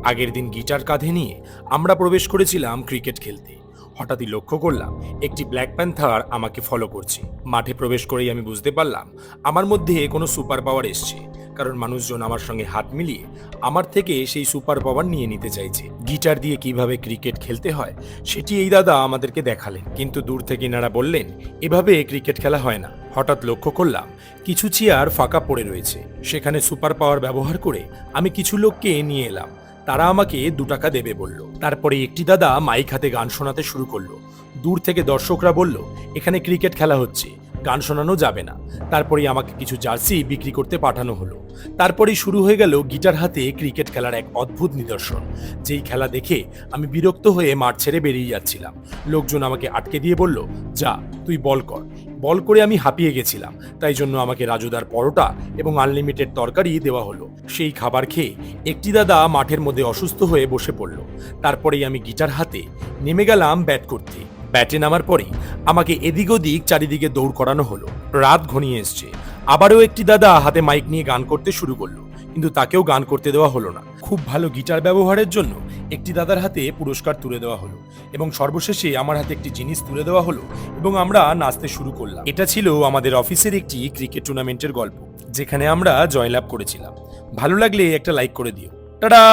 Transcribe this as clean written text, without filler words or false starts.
আগের দিন গিটার কাঁধে নিয়ে আমরা প্রবেশ করেছিলাম ক্রিকেট খেলতে। হঠাৎই লক্ষ্য করলাম একটি ব্ল্যাক প্যান্থার আমাকে ফলো করছে। মাঠে প্রবেশ করেই আমি বুঝতে পারলাম আমার মধ্যে কোনো সুপার পাওয়ার এসছে, কারণ মানুষজন আমার সঙ্গে হাত মিলিয়ে আমার থেকে সেই সুপার পাওয়ার নিয়ে নিতে চাইছে। গিটার দিয়ে কিভাবে ক্রিকেট খেলতে হয় সেটি এই দাদা আমাদেরকে দেখালেন, কিন্তু দূর থেকে এনারা বললেন এভাবে ক্রিকেট খেলা হয় না। হঠাৎ লক্ষ্য করলাম কিছু চেয়ার ফাঁকা পড়ে রয়েছে, সেখানে সুপার পাওয়ার ব্যবহার করে আমি কিছু লোককে নিয়ে এলাম। তারা আমাকে 2 টাকা দেবে বলল। তারপরে একটি দাদা মাইক হাতে গান শোনাতে শুরু করলো। দূর থেকে দর্শকরা বলল এখানে ক্রিকেট খেলা হচ্ছে, গান শোনানো যাবে না। তারপরেই আমাকে কিছু জার্সি বিক্রি করতে পাঠানো হলো। তারপরেই শুরু হয়ে গেল গিটার হাতে ক্রিকেট খেলার এক অদ্ভুত নিদর্শন, যেই খেলা দেখে আমি বিরক্ত হয়ে মাঠ ছেড়ে বেরিয়ে যাচ্ছিলাম। লোকজন আমাকে আটকে দিয়ে বলল, যা তুই বল কর। বল করে আমি হাঁপিয়ে গেছিলাম, তাই জন্য আমাকে রাজুদার পরোটা এবং আনলিমিটেড তরকারি দেওয়া হলো। সেই খাবার খেয়ে একটি দাদা মাঠের মধ্যে অসুস্থ হয়ে বসে পড়ল। তারপরেই আমি গিটার হাতে নেমে গেলাম ব্যাট করতে। ব্যাটে নামার পরেই আমাকে এদিক ওদিক চারিদিকে দৌড় করানো হলো। রাত ঘনিয়ে এসছে। আবারও একটি দাদা হাতে মাইক নিয়ে গান করতে শুরু করলো, কিন্তু তাকেও গান করতে দেওয়া হলো না। খুব ভালো গিটার ব্যবহারের জন্য একটি দাদার হাতে পুরস্কার তুলে দেওয়া হলো, এবং সর্বশেষে আমার হাতে একটি জিনিস তুলে দেওয়া হলো এবং আমরা নাচতে শুরু করলাম। এটা ছিল আমাদের অফিসের একটি ক্রিকেট টুর্নামেন্টের গল্প, যেখানে আমরা জয়লাভ করেছিলাম। ভালো লাগলে একটা লাইক করে দিও। টাটা।